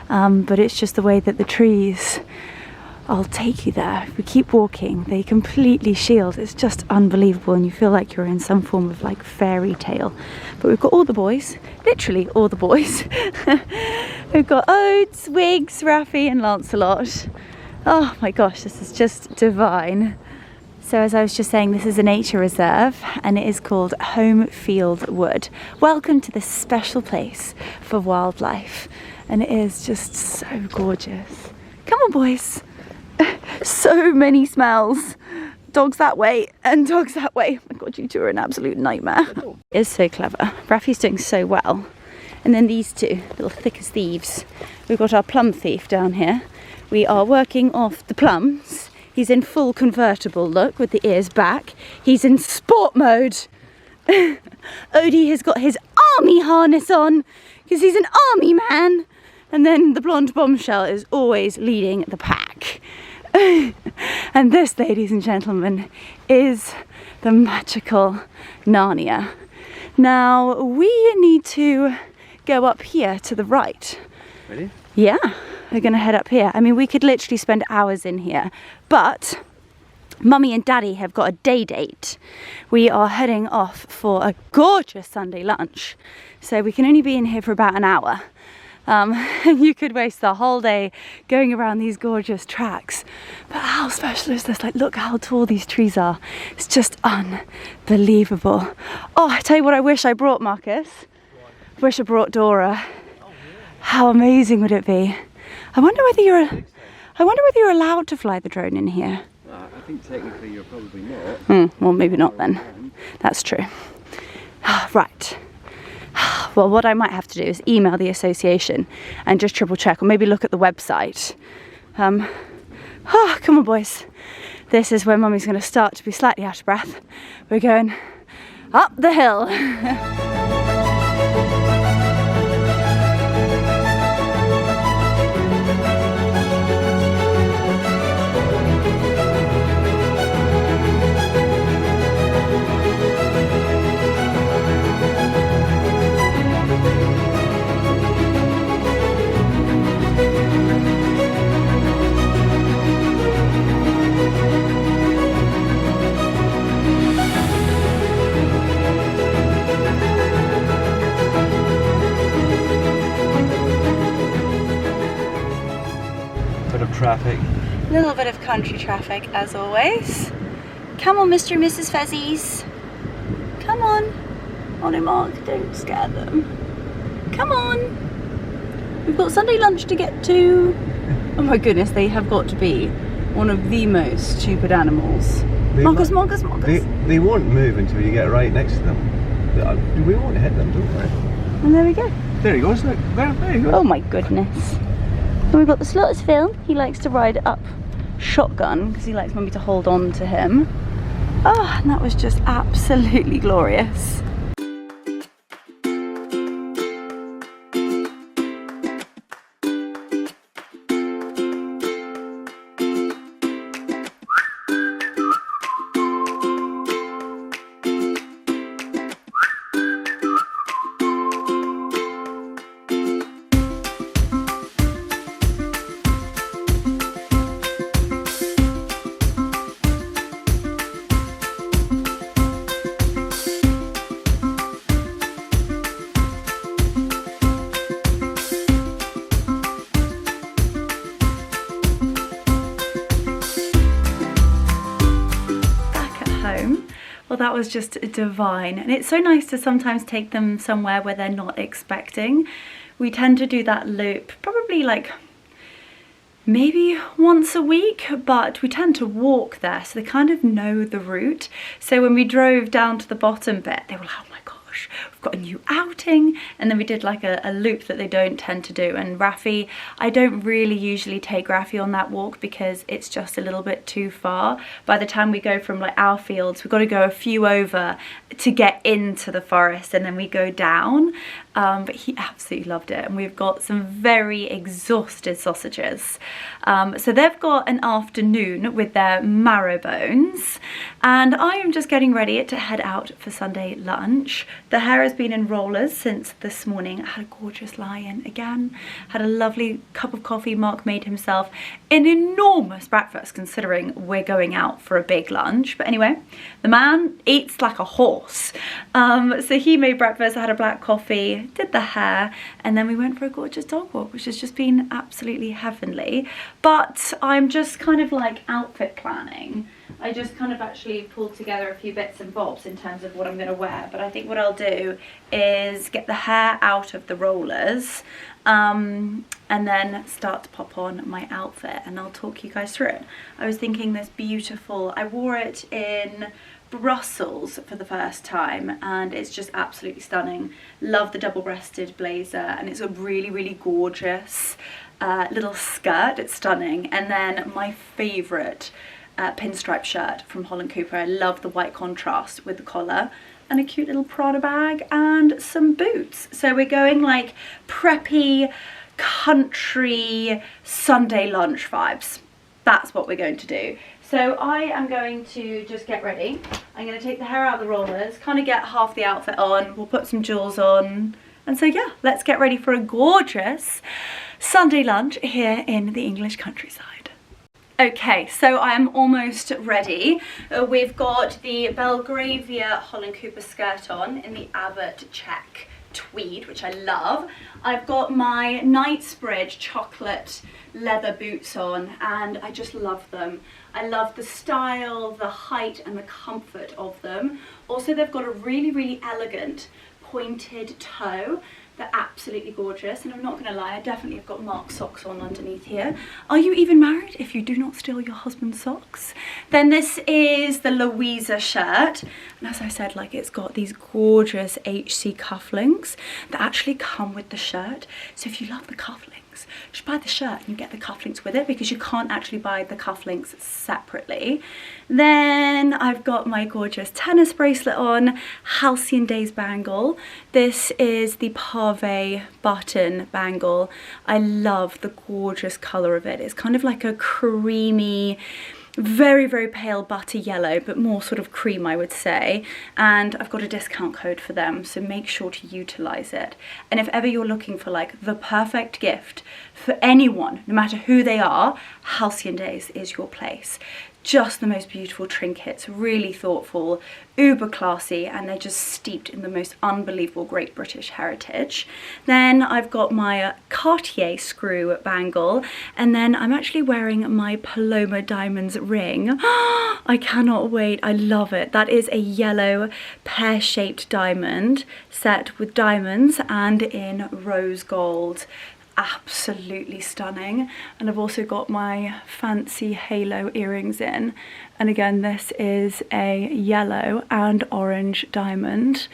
but it's just the way that the trees, I'll take you there. If we keep walking, they completely shield. It's just unbelievable, and you feel like you're in some form of like fairy tale. But we've got all the boys, literally all the boys. We've got Oates, Wiggs, Rafi and Lancelot. Oh my gosh, this is just divine. So as I was just saying, this is a nature reserve and it is called Home Field Wood. Welcome to this special place for wildlife, and it is just so gorgeous. Come on, boys. So many smells. Dogs that way and dogs that way. Oh my god, you two are an absolute nightmare. It is so clever. Rafi's doing so well. And then these two, little thick as thieves. We've got our plum thief down here. We are working off the plums. He's in full convertible look with the ears back. He's in sport mode. Odie has got his army harness on because he's an army man. And then the blonde bombshell is always leading the pack. And this, ladies and gentlemen, is the magical Narnia. Now, we need to go up here to the right. Ready? Yeah, we're going to head up here. I mean, we could literally spend hours in here, but Mummy and Daddy have got a day date. We are heading off for a gorgeous Sunday lunch, so we can only be in here for about an hour. You could waste the whole day going around these gorgeous tracks, but how special is this? Like, look how tall these trees are. It's just unbelievable. Oh, I tell you what I wish I brought, Marcus. I wish I brought Dora. How amazing would it be? I wonder whether you're allowed to fly the drone in here. I think technically you're probably not. Well, maybe not then. That's true. Right. Well, what I might have to do is email the association and just triple check, or maybe look at the website. Come on, boys. This is where Mummy's going to start to be slightly out of breath. We're going up the hill. Traffic. A little bit of country traffic as always. Come on, Mr. and Mrs. Fezzies. Come on. Oh no, Mark, don't scare them. Come on. We've got Sunday lunch to get to. Oh my goodness, they have got to be one of the most stupid animals. Marcus. They won't move until you get right next to them. We won't hit them, don't we? And there we go. There he goes, look. There he goes. Oh my goodness. And we've got the slots Phil. He likes to ride up shotgun because he likes Mummy to hold on to him. Oh, and that was just absolutely glorious. Well, that was just divine, and it's so nice to sometimes take them somewhere where they're not expecting. We tend to do that loop probably like maybe once a week, but we tend to walk there, so they kind of know the route. So when we drove down to the bottom bit, they were like, oh my gosh, we've got a new outing. And then we did like a loop that they don't tend to do. And Raffi, I don't really usually take Raffi on that walk because it's just a little bit too far. By the time we go from like our fields, we've got to go a few over to get into the forest, and then we go down. But he absolutely loved it, and we've got some very exhausted sausages. So they've got an afternoon with their marrow bones, and I am just getting ready to head out for Sunday lunch. The hair has been in rollers since this morning. I had a gorgeous lie-in again, had a lovely cup of coffee. Mark made himself an enormous breakfast considering we're going out for a big lunch. But anyway, the man eats like a horse. So he made breakfast, I had a black coffee, did the hair, and then we went for a gorgeous dog walk, which has just been absolutely heavenly. But I'm just kind of like outfit planning. I just kind of actually pulled together a few bits and bobs in terms of what I'm going to wear, but I think what I'll do is get the hair out of the rollers, and then start to pop on my outfit, and I'll talk you guys through it. I was thinking this beautiful, I wore it in Brussels for the first time, and it's just absolutely stunning. Love the double-breasted blazer, and it's a really, really gorgeous little skirt. It's stunning. And then my favourite pinstripe shirt from Holland Cooper. I love the white contrast with the collar, and a cute little Prada bag and some boots. So we're going like preppy country Sunday lunch vibes. That's what we're going to do. So I am going to just get ready. I'm going to take the hair out of the rollers, kind of get half the outfit on. We'll put some jewels on. And so yeah, let's get ready for a gorgeous Sunday lunch here in the English countryside. Okay, so I am almost ready. We've got the Belgravia Holland Cooper skirt on in the Abbott check tweed, which I love. I've got my Knightsbridge chocolate leather boots on, and I just love them. I love the style, the height, and the comfort of them. Also, they've got a really, really elegant pointed toe. They're absolutely gorgeous, and I'm not going to lie, I definitely have got Mark socks on underneath here. Are you even married if you do not steal your husband's socks? Then this is the Louisa shirt, and as I said, like, it's got these gorgeous HC cufflinks that actually come with the shirt. So if you love the cufflinks, just buy the shirt and you get the cufflinks with it, because you can't actually buy the cufflinks separately. Then I've got my gorgeous tennis bracelet on, Halcyon Days bangle. This is the Pave button bangle. I love the gorgeous colour of it. It's kind of like a creamy, very, very pale butter yellow, but more sort of cream, I would say. And I've got a discount code for them, so make sure to utilise it. And if ever you're looking for like the perfect gift for anyone, no matter who they are, Halcyon Days is your place. Just the most beautiful trinkets, really thoughtful, uber classy, and they're just steeped in the most unbelievable Great British heritage. Then I've got my Cartier screw bangle, and then I'm actually wearing my Paloma diamonds ring. I cannot wait, I love it. That is a yellow pear-shaped diamond set with diamonds and in rose gold. Absolutely stunning. And I've also got my fancy halo earrings in, and again this is a yellow and orange diamond,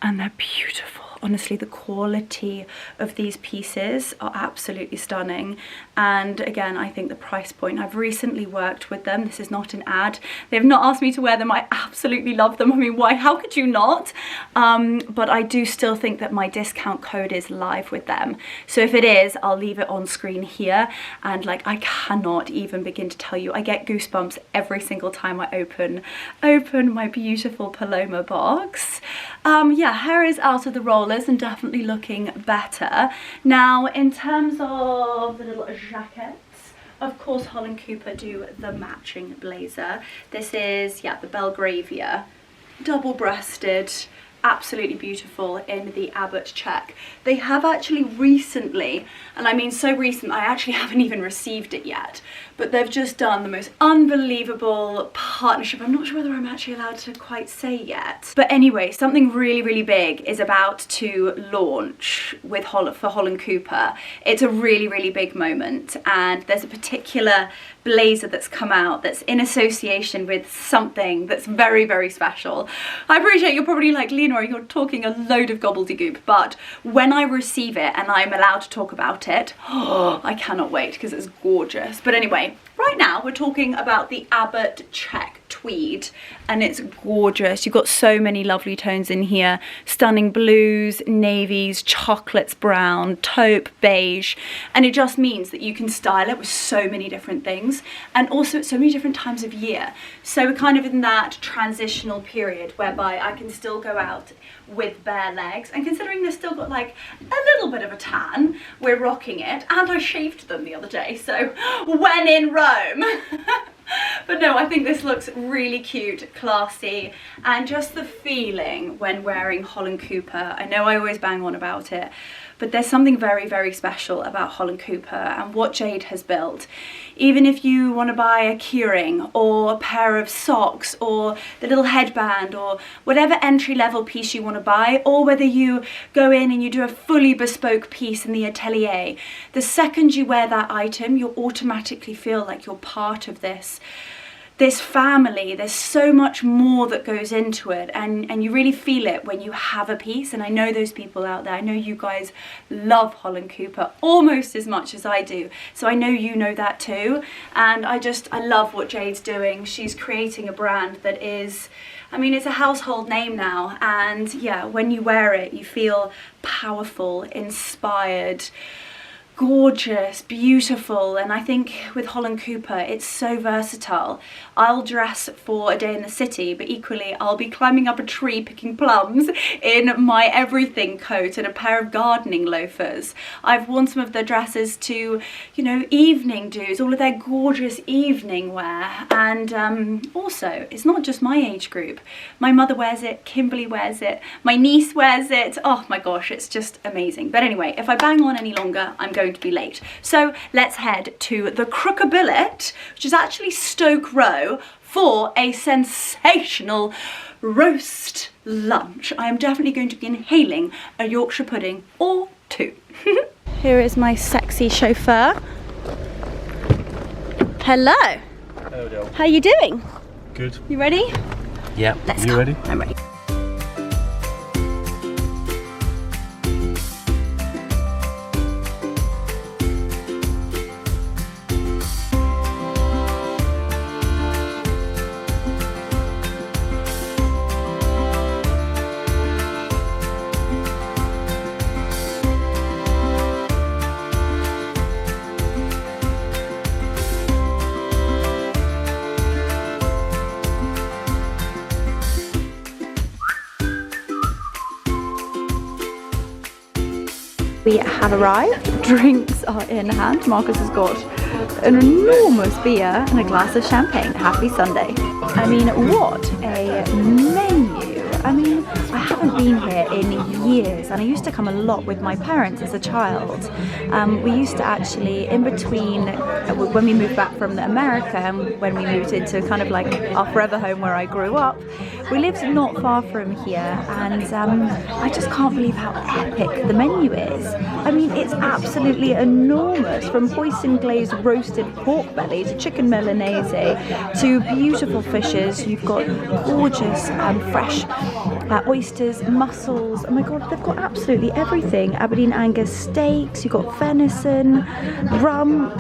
and they're beautiful. Honestly, the quality of these pieces are absolutely stunning, and again, I think the price point, I've recently worked with them, this is not an ad, they've not asked me to wear them, I absolutely love them. I mean, why, how could you not? But I do still think that my discount code is live with them, so if it is, I'll leave it on screen here. And like, I cannot even begin to tell you, I get goosebumps every single time I open my beautiful Paloma box. Yeah, hair is out of the rollers and definitely looking better. Now, in terms of the little jackets, of course Holland Cooper do the matching blazer. This is, yeah, the Belgravia, double-breasted, absolutely beautiful in the Allport check. They have actually recently, and I mean so recent, I actually haven't even received it yet, but they've just done the most unbelievable partnership. I'm not sure whether I'm actually allowed to quite say yet. But anyway, something really, really big is about to launch with for Holland Cooper. It's a really, really big moment, and there's a particular blazer that's come out that's in association with something that's very, very special. I appreciate you're probably like, Leonora, you're talking a load of gobbledygook, but when I receive it and I'm allowed to talk about it, oh, I cannot wait because it's gorgeous. But anyway, right now we're talking about the Allport check tweed, and it's gorgeous. You've got so many lovely tones in here, stunning blues, navies, chocolates, brown, taupe, beige, and it just means that you can style it with so many different things, and also at so many different times of year. So we're kind of in that transitional period whereby I can still go out with bare legs, and considering they've still got like a little bit of a tan, we're rocking it, and I shaved them the other day, so when in Rome. But no, I think this looks really cute, classy, and just the feeling when wearing Holland Cooper. I know I always bang on about it, but there's something very, very special about Holland Cooper and what Jade has built. Even if you want to buy a keyring or a pair of socks or the little headband or whatever entry-level piece you want to buy, or whether you go in and you do a fully bespoke piece in the atelier, the second you wear that item, you'll automatically feel like you're part of this family. There's so much more that goes into it, and you really feel it when you have a piece. And I know those people out there, I know you guys love Holland Cooper almost as much as I do, so I know you know that too. And I love what Jade's doing. She's creating a brand that is, I mean, it's a household name now, and yeah, when you wear it you feel powerful, inspired, gorgeous, beautiful. And I think with Holland Cooper it's so versatile. I'll dress for a day in the city, but equally I'll be climbing up a tree picking plums in my everything coat and a pair of gardening loafers. I've worn some of the dresses to, you know, evening do's, all of their gorgeous evening wear. And also, it's not just my age group. My mother wears it, Kimberly wears it, my niece wears it. Oh my gosh, it's just amazing. But anyway, if I bang on any longer, I'm going to be late. So let's head to the Crooked Billet, which is actually Stoke Row, for a sensational roast lunch. I am definitely going to be inhaling a Yorkshire pudding or two. Here is my sexy chauffeur. Hello. Hello. How you doing? Good. You ready? Yeah. Let's You go. ready? I'm ready. We have arrived, drinks are in hand. Marcus has got an enormous beer and a glass of champagne. Happy Sunday. I mean, what a menu. I mean, I haven't been here in years, and I used to come a lot with my parents as a child. We used to actually, in between, when we moved back from America and when we moved into kind of like our forever home where I grew up, we lived not far from here, and I just can't believe how epic the menu is. I mean, it's absolutely enormous, from hoisin glazed roasted pork belly to chicken milanese to beautiful fishes. You've got gorgeous fresh oysters, mussels. Oh my god, they've got absolutely everything. Aberdeen Angus steaks, you've got venison, rump,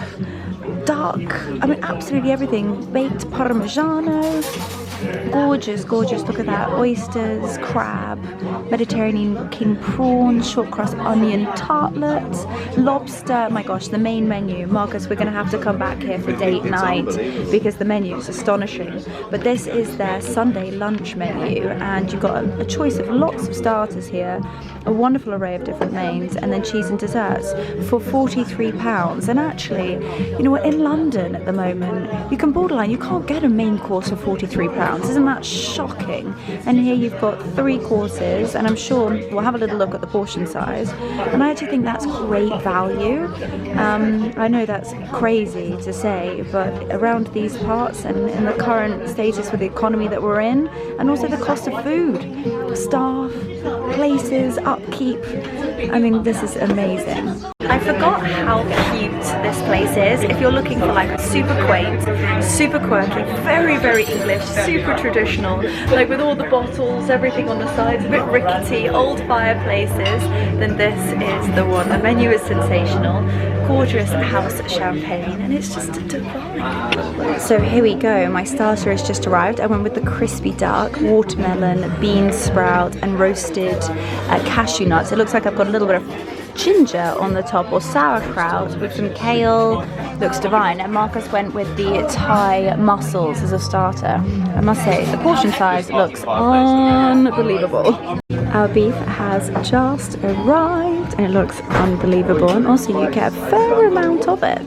duck, I mean absolutely everything. Baked parmigiano. Gorgeous, gorgeous. Look at that. Oysters, crab, Mediterranean king prawns, short crust onion tartlets, lobster. My gosh, the main menu. Marcus, we're going to have to come back here for date night because the menu is astonishing. But this is their Sunday lunch menu, and you've got a choice of lots of starters here, a wonderful array of different mains, and then cheese and desserts for £43. And actually, you know what, in London at the moment, you can borderline, you can't get a main course for £43. £2. Isn't that shocking? And here you've got 3 courses, and I'm sure we'll have a little look at the portion size, and I actually think that's great value. I know that's crazy to say, but around these parts and in the current status with the economy that we're in, and also the cost of food, staff, places, upkeep, I mean, this is amazing. I forgot how cute this place is. If you're looking for like a super quaint, super quirky, very, very English, super traditional, like with all the bottles, everything on the sides, a bit rickety, old fireplaces, then this is the one. The menu is sensational, gorgeous house champagne, and it's just divine. So here we go, my starter has just arrived. I went with the crispy duck, watermelon, bean sprout, and roasted cashew nuts. It looks like I've got a little bit of ginger on the top, or sauerkraut with some kale. Looks divine. And Marcus went with the Thai mussels as a starter. I must say, the portion size looks unbelievable. Our beef has just arrived and it looks unbelievable, and also you get a fair amount of it.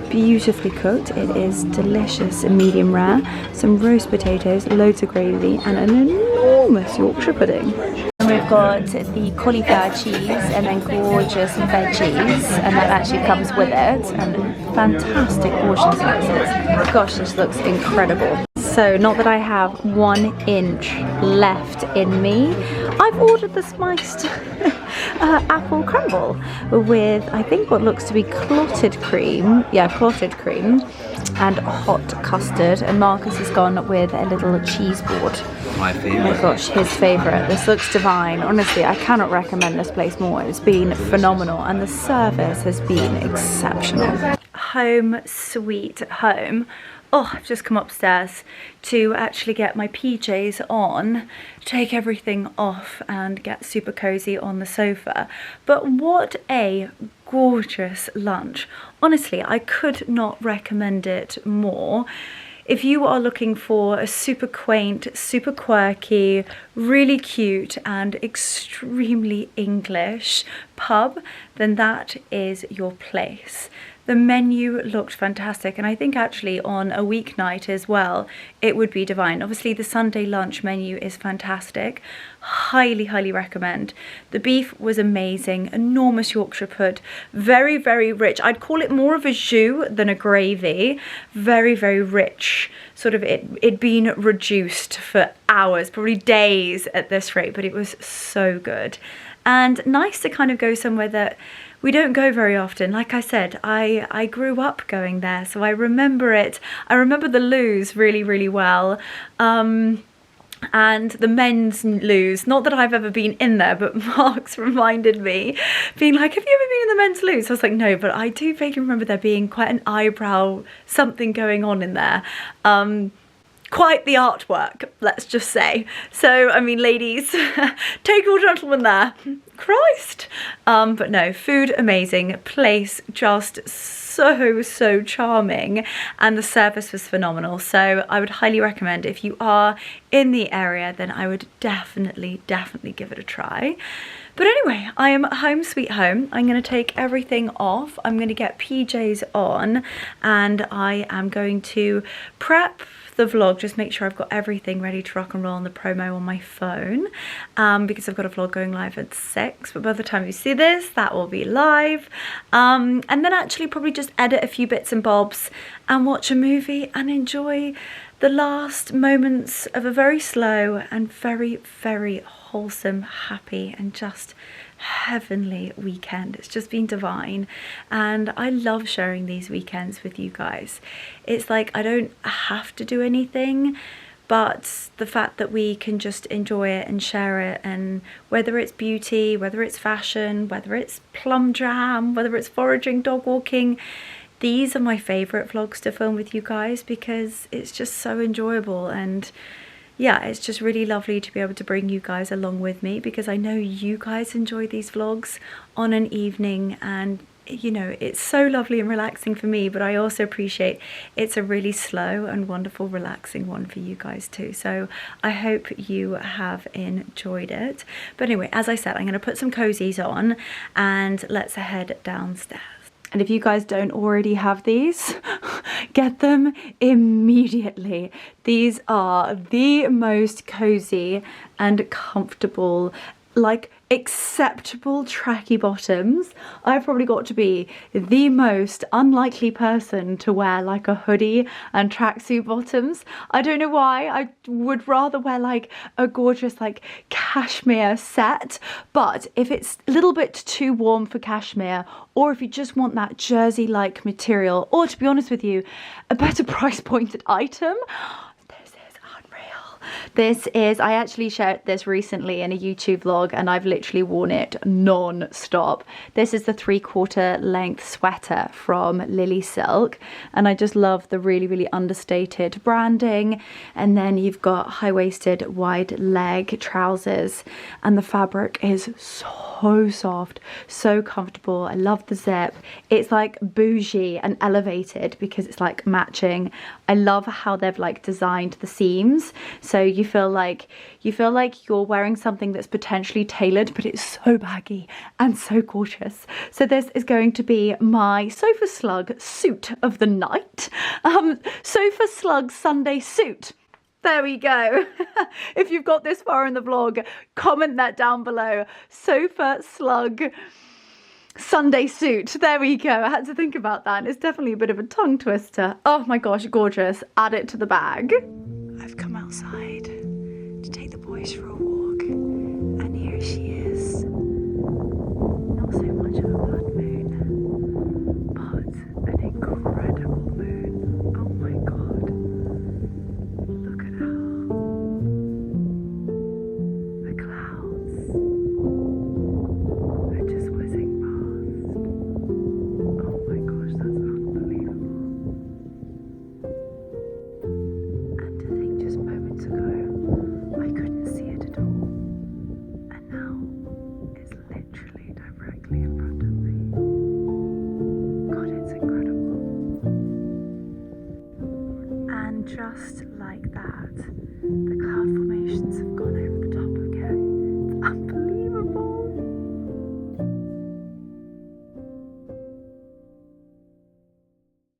Beautifully cooked. It is delicious and medium rare. Some roast potatoes, loads of gravy, and an enormous Yorkshire pudding. We've got the cauliflower cheese and then gorgeous veggies, and that actually comes with it, and fantastic portion sizes. Gosh, this looks incredible. So, not that I have 1 inch left in me, I've ordered the spiced apple crumble with, I think, what looks to be clotted cream. Yeah, clotted cream and hot custard. And Marcus has gone with a little cheese board. My favourite. Oh my gosh, his favourite. This looks divine. Honestly, I cannot recommend this place more. It's been phenomenal, and the service has been exceptional. Home sweet home. Oh, I've just come upstairs to actually get my PJs on, take everything off and get super cozy on the sofa. But what a gorgeous lunch. Honestly, I could not recommend it more. If you are looking for a super quaint, super quirky, really cute and extremely English pub, then that is your place. The menu looked fantastic, and I think actually on a weeknight as well, it would be divine. Obviously the Sunday lunch menu is fantastic. Highly, highly recommend. The beef was amazing, enormous Yorkshire pud, very, very rich. I'd call it more of a jus than a gravy. Very, very rich. Sort of it'd been reduced for hours, probably days at this rate, but it was so good. And nice to kind of go somewhere that we don't go very often. Like I said, I grew up going there, so I remember it. I remember the loos really, really well. And the men's loos, not that I've ever been in there, but Mark's reminded me, being like, have you ever been in the men's loos? I was like, no, but I do vaguely remember there being quite an eyebrow, something going on in there. Quite the artwork, let's just say. So, I mean, ladies, take your gentlemen there. Christ. But no, food amazing, place just so charming, and the service was phenomenal. So I would highly recommend, if you are in the area, then I would definitely give it a try. But anyway, I am home sweet home. I'm going to take everything off. I'm going to get PJs on, and I am going to prep the vlog, just make sure I've got everything ready to rock and roll on the promo on my phone, because I've got a vlog going live at 6, but by the time you see this, that will be live, and then actually probably just edit a few bits and bobs and watch a movie and enjoy the last moments of a very slow and very, very wholesome, happy and just heavenly weekend. It's just been divine, and I love sharing these weekends with you guys. It's like I don't have to do anything, but the fact that we can just enjoy it and share it, and whether it's beauty, whether it's fashion, whether it's plum jam, whether it's foraging, dog walking, these are my favorite vlogs to film with you guys, because it's just so enjoyable. And yeah, it's just really lovely to be able to bring you guys along with me, because I know you guys enjoy these vlogs on an evening, and you know, it's so lovely and relaxing for me, but I also appreciate it's a really slow and wonderful, relaxing one for you guys too. So I hope you have enjoyed it. But anyway, as I said, I'm going to put some cozies on and let's head downstairs. And if you guys don't already have these, get them immediately. These are the most cozy and comfortable, like acceptable tracky bottoms. I've probably got to be the most unlikely person to wear like a hoodie and tracksuit bottoms. I don't know why. I would rather wear like a gorgeous like cashmere set, but if it's a little bit too warm for cashmere, or if you just want that jersey like material, or to be honest with you, a better price pointed item, this is, I actually shared this recently in a YouTube vlog and I've literally worn it non-stop. This is the 3/4 length sweater from LilySilk, and I just love the really, really understated branding. And then you've got high-waisted wide leg trousers, and the fabric is so soft, so comfortable. I love the zip. It's like bougie and elevated because it's like matching. I love how they've like designed the seams, so you feel like you're wearing something that's potentially tailored, but it's so baggy and so gorgeous. So this is going to be my Sofa Slug suit of the night. Sofa Slug Sunday suit. There we go. If you've got this far in the vlog, comment that down below. Sofa Slug Sunday suit. There we go. I had to think about that. It's definitely a bit of a tongue twister. Oh my gosh, gorgeous. Add it to the bag. I've come outside to take the boys for a walk, and here she is. Not so much of a blood moon, but an incredible moon. Oh my god. Look at her. The clouds are just whizzing past. Oh my gosh, that's unbelievable. And to think just moments ago, I couldn't see it at all. And now it's literally directly in front of me. God, it's incredible. And just